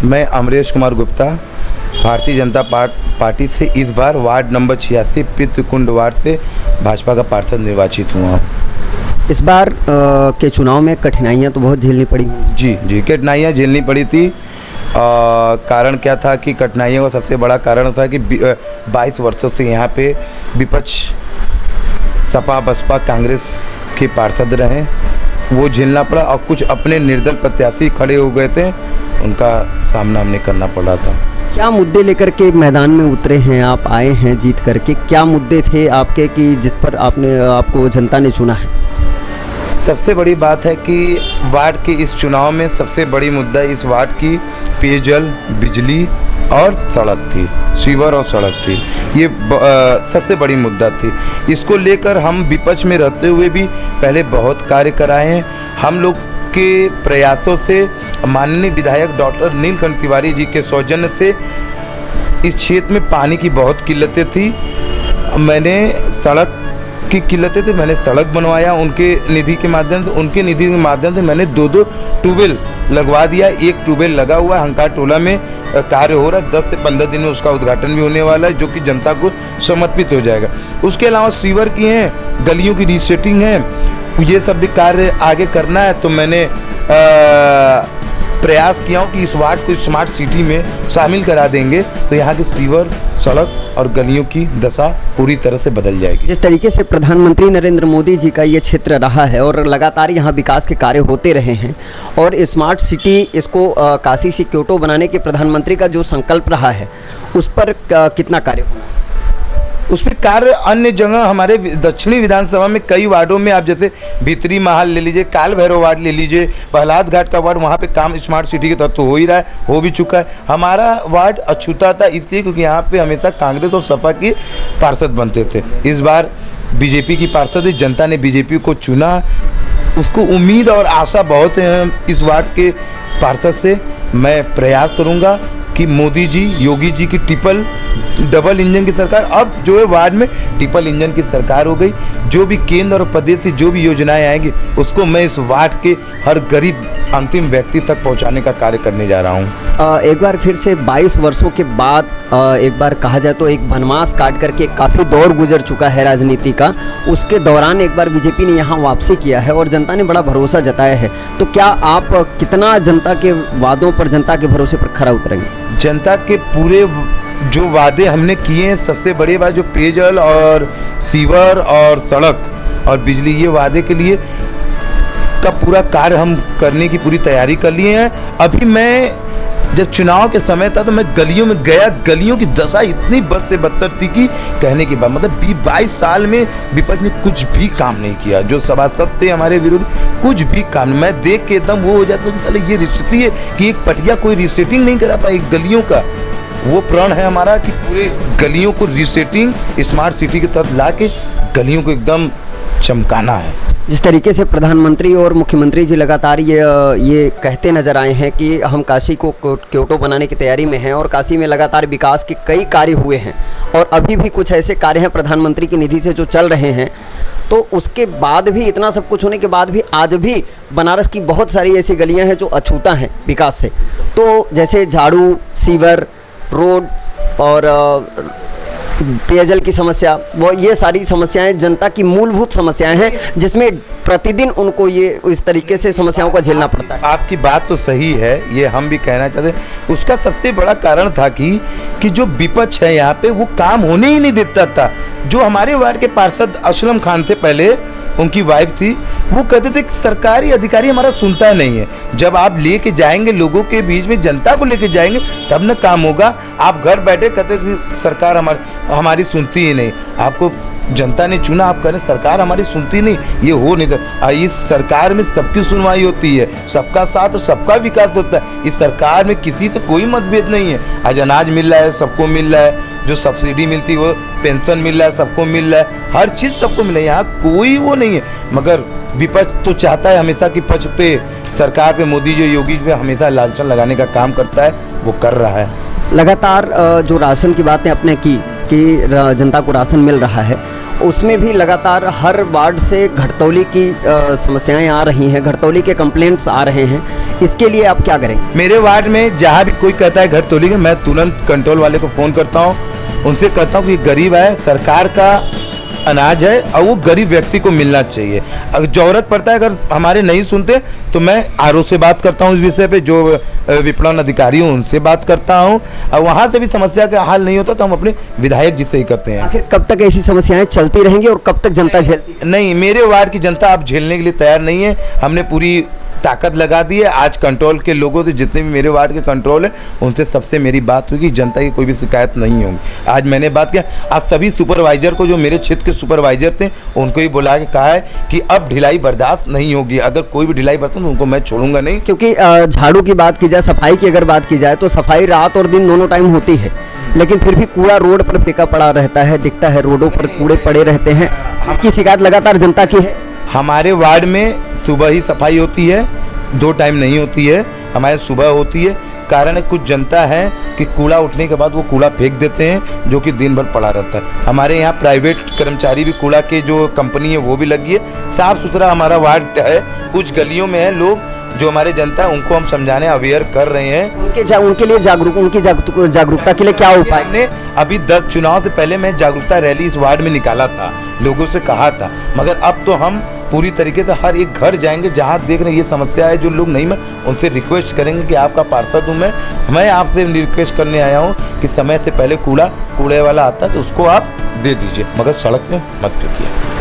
मैं अमरेश कुमार गुप्ता भारतीय जनता पार्टी से इस बार वार्ड नंबर 86 पितृकुंड वार्ड से भाजपा का पार्षद निर्वाचित हुआ। इस बार के चुनाव में कठिनाइयां तो बहुत झेलनी पड़ी। जी कठिनाइयां झेलनी पड़ी थी। कारण क्या था कि कठिनाइयों का सबसे बड़ा कारण था कि 22 वर्षों से यहाँ पे विपक्ष सपा बसपा कांग्रेस के पार्षद रहे, वो झेलना पड़ा और कुछ अपने निर्दल प्रत्याशी खड़े हो गए थे, उनका सामना हमने करना पड़ रहा था। क्या मुद्दे लेकर के मैदान में उतरे हैं, आप आए हैं जीत करके, क्या मुद्दे थे आपके कि जिस पर आपको जनता ने चुना है? सबसे बड़ी बात है कि वार्ड के इस चुनाव में सबसे बड़ी मुद्दा इस वार्ड की पेयजल, बिजली और सड़क थी, सीवर और सड़क थी। ये सबसे बड़ी मुद्दा थी। इसको लेकर हम विपक्ष में रहते हुए भी पहले बहुत कार्य कराए हैं। हम लोग के प्रयासों से माननीय विधायक डॉक्टर नीलकंठ तिवारी जी के सौजन्य से इस क्षेत्र में पानी की बहुत किल्लतें थी। मैंने सड़क की किल्लतें थी, मैंने सड़क बनवाया उनके निधि के माध्यम से मैंने 2 ट्यूबवेल लगवा दिया। एक ट्यूबवेल लगा हुआ है, हंकार टोला में कार्य हो रहा है। 10 से 15 दिन में उसका उद्घाटन भी होने वाला है, जो कि जनता को समर्पित हो जाएगा। उसके अलावा सीवर की हैं, गलियों की रीसेटिंग है, ये सब भी कार्य आगे करना है। तो मैंने प्रयास किया हूँ कि इस वार्ड को स्मार्ट सिटी में शामिल करा देंगे तो यहाँ की सीवर, सड़क और गलियों की दशा पूरी तरह से बदल जाएगी। जिस तरीके से प्रधानमंत्री नरेंद्र मोदी जी का ये क्षेत्र रहा है और लगातार यहाँ विकास के कार्य होते रहे हैं और स्मार्ट सिटी इसको काशी से क्योटो बनाने के प्रधानमंत्री का जो संकल्प रहा है उस पर कितना कार्य होना है? उस पर कार्य अन्य जगह हमारे दक्षिणी विधानसभा में कई वार्डों में, आप जैसे भीतरी महल ले लीजिए, काल भैरव वार्ड ले लीजिए, प्रहलाद घाट का वार्ड, वहाँ पे काम स्मार्ट सिटी के तहत तो हो ही रहा है, हो भी चुका है। हमारा वार्ड अछूता था इसलिए क्योंकि यहाँ पे हमेशा कांग्रेस और सपा के पार्षद बनते थे। इस बार बीजेपी की पार्षद, जनता ने बीजेपी को चुना, उसको उम्मीद और आशा बहुत है इस वार्ड के पार्षद से। मैं प्रयास करूँगा कि मोदी जी, योगी जी की डबल इंजन की सरकार, अब जो है वार्ड में ट्रिपल इंजन की सरकार हो गई। जो भी केंद्र और प्रदेश से जो भी योजनाएं आएंगी उसको मैं इस वार्ड के हर गरीब अंतिम व्यक्ति तक पहुंचाने का कार्य करने जा रहा हूं। एक बार फिर से 22 वर्षों के बाद एक बार कहा जाए तो एक वनवास काट करके काफ़ी दौर गुजर चुका है राजनीति का, उसके दौरान एक बार बीजेपी ने यहाँ वापसी किया है और जनता ने बड़ा भरोसा जताया है। तो क्या आप कितना जनता के वादों पर, जनता के भरोसे पर खरा उतरेंगे? जनता के पूरे जो वादे हमने किए हैं, सबसे बड़ी बात जो पेयजल और सीवर और सड़क और बिजली, ये वादे के लिए का पूरा कार्य हम करने की पूरी तैयारी कर लिए हैं। अभी मैं जब चुनाव के समय था तो मैं गलियों में गया, गलियों की दशा इतनी बद से बदतर थी कि कहने की बात, मतलब 22 साल में विपक्ष ने कुछ भी काम नहीं किया। जो सभासद थे हमारे विरोधी, कुछ भी काम नहीं। मैं देख के एकदम वो हो जाता हूँ कि साले ये रिश्ती है कि एक पटिया कोई रीसेटिंग नहीं करा पाई गलियों का। वो प्रण है हमारा कि पूरे गलियों को रीसेटिंग स्मार्ट सिटी के तहत ला के गलियों को एकदम चमकाना है। जिस तरीके से प्रधानमंत्री और मुख्यमंत्री जी लगातार ये कहते नजर आए हैं कि हम काशी को क्योटो बनाने की तैयारी में हैं और काशी में लगातार विकास के कई कार्य हुए हैं और अभी भी कुछ ऐसे कार्य हैं प्रधानमंत्री की निधि से जो चल रहे हैं, तो उसके बाद भी, इतना सब कुछ होने के बाद भी आज भी बनारस की बहुत सारी ऐसी गलियां हैं जो अछूता हैं विकास से। तो जैसे झाड़ू, सीवर, रोड और पेयजल की समस्या, वो ये सारी समस्याएं जनता की मूलभूत समस्याएं हैं जिसमें प्रतिदिन उनको ये इस तरीके से समस्याओं का झेलना पड़ता है। आपकी बात तो सही है, ये हम भी कहना चाहते हैं। उसका सबसे बड़ा कारण था कि जो विपक्ष है यहाँ पे वो काम होने ही नहीं देता था। जो हमारे वार्ड के पार्षद असलम खान थे, पहले उनकी वाइफ थी, वो कहते थे कि सरकारी अधिकारी हमारा सुनता नहीं है। जब आप लेके जाएंगे लोगों के बीच में, जनता को लेके जाएंगे तब न काम होगा। आप घर बैठे कहते कि सरकार हमारी सुनती ही नहीं। आपको जनता ने चुना, आप कह रहे सरकार हमारी सुनती नहीं, ये हो नहीं था। इस सरकार में सबकी सुनवाई होती है, सबका साथ और सबका विकास होता है। इस सरकार में किसी से कोई मतभेद नहीं है। आज अनाज मिल रहा है, सबको मिल रहा है, जो सब्सिडी मिलती है वो पेंशन मिल रहा है, सबको मिल रहा है, हर चीज़ सबको मिल रहा है। यहाँ कोई वो नहीं है। मगर विपक्ष तो चाहता है हमेशा कि पक्ष पे, सरकार पे, मोदी जी, योगी पे हमेशा लालचन लगाने का काम करता है, वो कर रहा है। लगातार जो राशन की बातें आपने की कि जनता को राशन मिल रहा है उसमें भी लगातार हर वार्ड से घटतौली की समस्याएं आ रही हैं, घटतौली के कंप्लेंट्स आ रहे हैं। इसके लिए आप क्या करेंगे? मेरे वार्ड में जहाँ भी कोई कहता है घर तोली के, मैं तुरंत कंट्रोल वाले को फ़ोन करता हूँ, उनसे कहता हूँ कि गरीब है, सरकार का अनाज है और वो गरीब व्यक्ति को मिलना चाहिए। अगर ज़रूरत पड़ता है, अगर हमारे नहीं सुनते तो मैं आरओ से बात करता हूँ इस विषय पे, जो विपणन अधिकारी हूँ उनसे बात करता हूँ, और वहाँ से भी समस्या का हल नहीं होता तो हम अपने विधायक जी से ही करते हैं। आखिर कब तक ऐसी समस्याएं चलती रहेंगी और कब तक जनता झेलती है? नहीं, मेरे वार्ड की जनता अब झेलने के लिए तैयार नहीं है। हमने पूरी ताकत लगा दी है। आज कंट्रोल के लोगों से, जितने भी मेरे वार्ड के कंट्रोल है, उनसे सबसे मेरी बात हुई कि जनता की कोई भी शिकायत नहीं होगी। आज मैंने बात किया, आज सभी सुपरवाइजर को, जो मेरे क्षेत्र के सुपरवाइजर थे, उनको ही बुला के कहा है कि अब ढिलाई बर्दाश्त नहीं होगी। अगर कोई भी ढिलाई बरतन उनको मैं छोड़ूंगा नहीं। क्योंकि झाड़ू की बात की जाए, सफाई की अगर बात की जाए तो सफाई रात और दिन दोनों टाइम होती है, लेकिन फिर भी कूड़ा रोड पर फेंका पड़ा रहता है, दिखता है रोडों पर कूड़े पड़े रहते हैं। इसकी शिकायत लगातार जनता की है। हमारे वार्ड में सुबह ही सफाई होती है, 2 टाइम नहीं होती है, हमारे सुबह होती है। कारण है, कुछ जनता है कि कूड़ा उठने के बाद वो कूड़ा फेंक देते हैं, जो कि दिन भर पड़ा रहता है। हमारे यहाँ प्राइवेट कर्मचारी भी, कूड़ा के जो कंपनी है वो भी लगी है। साफ़ सुथरा हमारा वार्ड है। कुछ गलियों में है लोग, जो हमारे जनता है उनको हम समझाने अवेयर कर रहे हैं। उनके लिए जागरूकता के लिए क्या उपाय? हमने अभी 10 चुनाव से पहले मैं जागरूकता रैली इस वार्ड में निकाला था, लोगों से कहा था, मगर अब तो हम पूरी तरीके से हर एक घर जाएंगे जहाँ देख रहे हैं ये समस्या है, जो लोग नहीं, मैं उनसे रिक्वेस्ट करेंगे कि आपका पार्षद हूँ मैं आपसे रिक्वेस्ट करने आया हूँ कि समय से पहले कूड़े वाला आता है तो उसको आप दे दीजिए, मगर सड़क में मत फेंकिए।